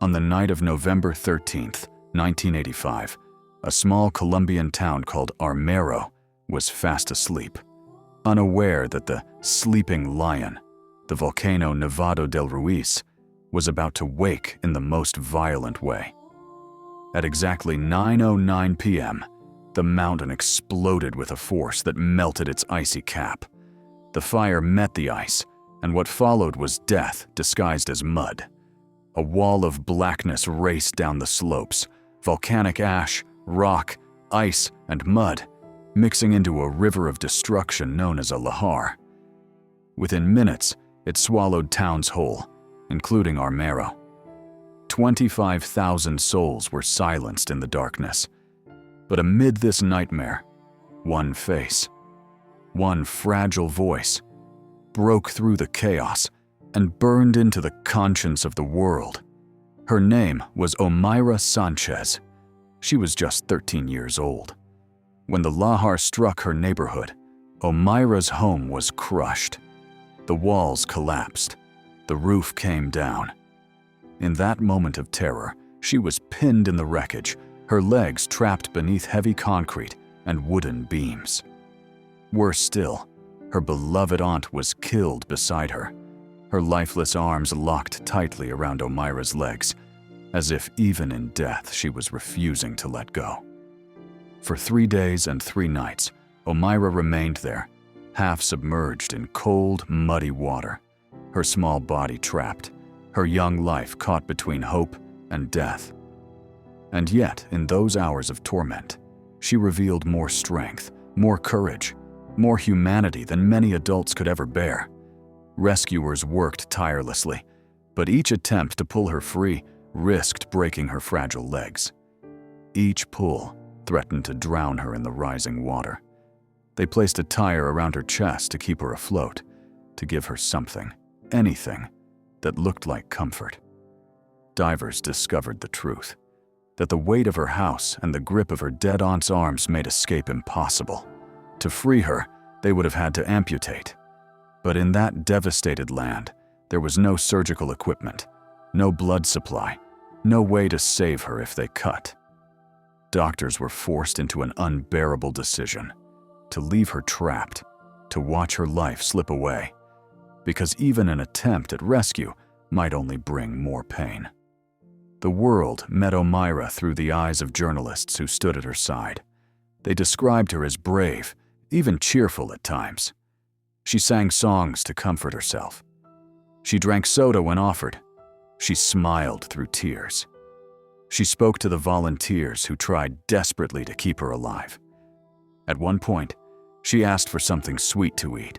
On the night of November 13th, 1985, a small Colombian town called Armero was fast asleep, unaware that the sleeping lion, the volcano Nevado del Ruiz, was about to wake in the most violent way. At exactly 9:09 p.m., the mountain exploded with a force that melted its icy cap. The fire met the ice, and what followed was death disguised as mud. A wall of blackness raced down the slopes, volcanic ash, rock, ice, and mud, mixing into a river of destruction known as a lahar. Within minutes, it swallowed towns whole, including Armero. 25,000 souls were silenced in the darkness. But amid this nightmare, one face, one fragile voice, broke through the chaos and burned into the conscience of the world. Her name was Omayra Sánchez. She was just 13 years old. When the lahar struck her neighborhood, Omayra's home was crushed. The walls collapsed. The roof came down. In that moment of terror, she was pinned in the wreckage, her legs trapped beneath heavy concrete and wooden beams. Worse still, her beloved aunt was killed beside her, her lifeless arms locked tightly around Omayra's legs, as if even in death she was refusing to let go. For 3 days and 3 nights, Omayra remained there, half submerged in cold, muddy water, her small body trapped, her young life caught between hope and death. And yet, in those hours of torment, she revealed more strength, more courage, more humanity than many adults could ever bear. Rescuers worked tirelessly, but each attempt to pull her free risked breaking her fragile legs. Each pull threatened to drown her in the rising water. They placed a tire around her chest to keep her afloat, to give her something, anything, that looked like comfort. Divers discovered the truth, that the weight of her house and the grip of her dead aunt's arms made escape impossible. To free her, they would have had to amputate. But in that devastated land, there was no surgical equipment, no blood supply, no way to save her if they cut. Doctors were forced into an unbearable decision: to leave her trapped, to watch her life slip away, because even an attempt at rescue might only bring more pain. The world met Omayra through the eyes of journalists who stood at her side. They described her as brave, even cheerful at times. She sang songs to comfort herself. She drank soda when offered. She smiled through tears. She spoke to the volunteers who tried desperately to keep her alive. At one point, she asked for something sweet to eat,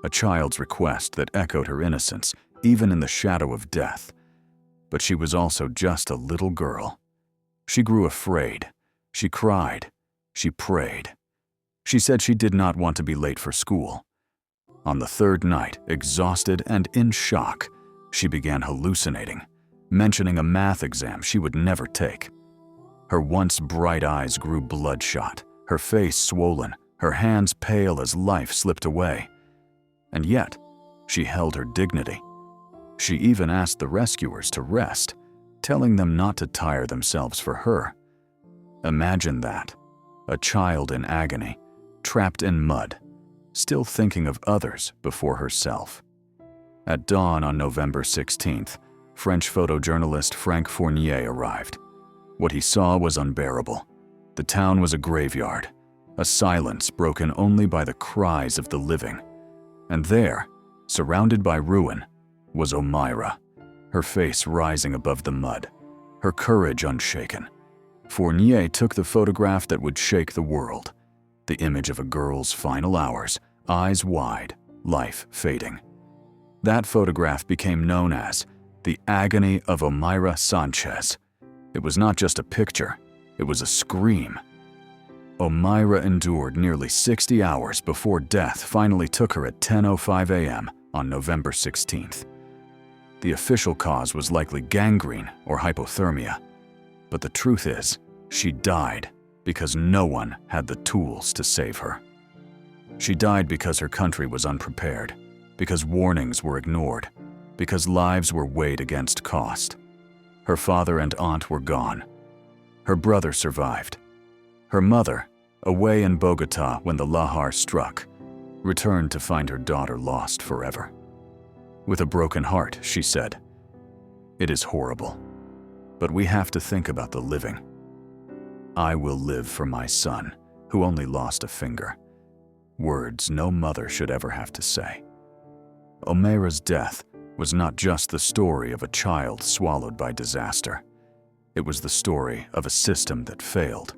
a child's request that echoed her innocence, even in the shadow of death. But she was also just a little girl. She grew afraid. She cried. She prayed. She said she did not want to be late for school. On the 3rd night, exhausted and in shock, she began hallucinating, mentioning a math exam she would never take. Her once bright eyes grew bloodshot, her face swollen, her hands pale as life slipped away. And yet, she held her dignity. She even asked the rescuers to rest, telling them not to tire themselves for her. Imagine that, a child in agony, trapped in mud, still thinking of others before herself. At dawn on November 16th, French photojournalist Frank Fournier arrived. What he saw was unbearable. The town was a graveyard, a silence broken only by the cries of the living. And there, surrounded by ruin, was Omayra, her face rising above the mud, her courage unshaken. Fournier took the photograph that would shake the world, the image of a girl's final hours, eyes wide, life fading. That photograph became known as the Agony of Omayra Sánchez. It was not just a picture, it was a scream. Omayra endured nearly 60 hours before death finally took her at 10:05 a.m. on November 16th. The official cause was likely gangrene or hypothermia, but the truth is, she died because no one had the tools to save her. She died because her country was unprepared, because warnings were ignored, because lives were weighed against cost. Her father and aunt were gone. Her brother survived. Her mother, away in Bogota when the lahar struck, returned to find her daughter lost forever. With a broken heart, she said, "It is horrible, but we have to think about the living. I will live for my son, who only lost a finger." Words no mother should ever have to say. Omayra's death was not just the story of a child swallowed by disaster. It was the story of a system that failed.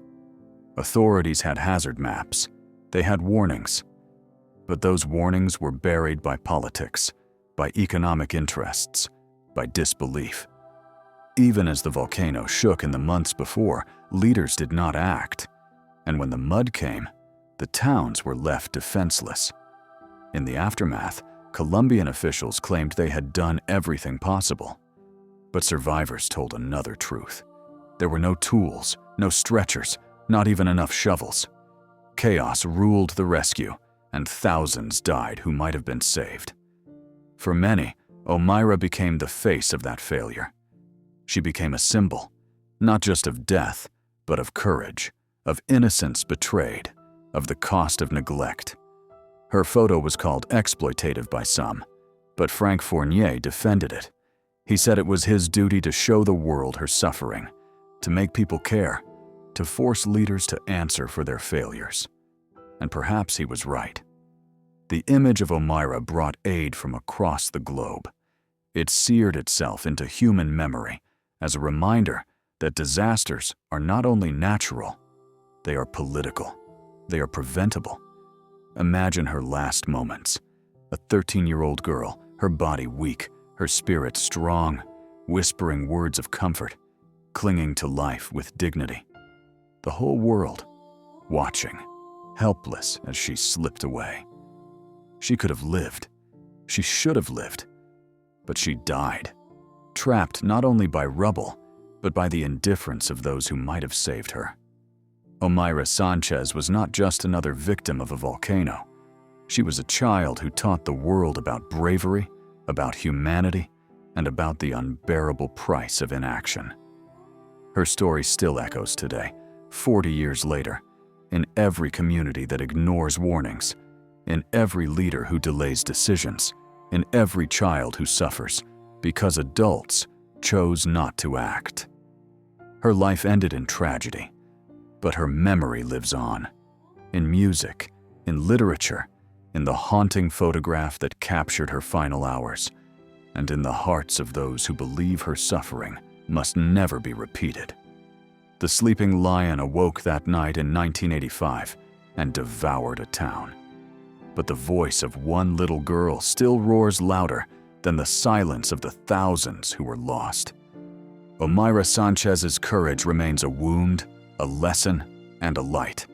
Authorities had hazard maps. They had warnings. But those warnings were buried by politics, by economic interests, by disbelief. Even as the volcano shook in the months before, leaders did not act. And when the mud came, the towns were left defenseless. In the aftermath, Colombian officials claimed they had done everything possible. But survivors told another truth. There were no tools, no stretchers, not even enough shovels. Chaos ruled the rescue, and thousands died who might have been saved. For many, Omayra became the face of that failure. She became a symbol, not just of death, but of courage, of innocence betrayed, of the cost of neglect. Her photo was called exploitative by some, but Frank Fournier defended it. He said it was his duty to show the world her suffering, to make people care, to force leaders to answer for their failures. And perhaps he was right. The image of Omayra brought aid from across the globe. It seared itself into human memory as a reminder that disasters are not only natural, they are political. They are preventable. Imagine her last moments. A 13-year-old girl, her body weak, her spirit strong, whispering words of comfort, clinging to life with dignity. The whole world, watching, helpless as she slipped away. She could have lived. She should have lived. But she died, trapped not only by rubble, but by the indifference of those who might have saved her. Omayra Sánchez was not just another victim of a volcano. She was a child who taught the world about bravery, about humanity, and about the unbearable price of inaction. Her story still echoes today, 40 years later, in every community that ignores warnings, in every leader who delays decisions, in every child who suffers because adults chose not to act. Her life ended in tragedy, but her memory lives on, in music, in literature, in the haunting photograph that captured her final hours, and in the hearts of those who believe her suffering must never be repeated. The sleeping lion awoke that night in 1985 and devoured a town. But the voice of one little girl still roars louder than the silence of the thousands who were lost. Omayra Sánchez's courage remains a wound, a lesson, and a light.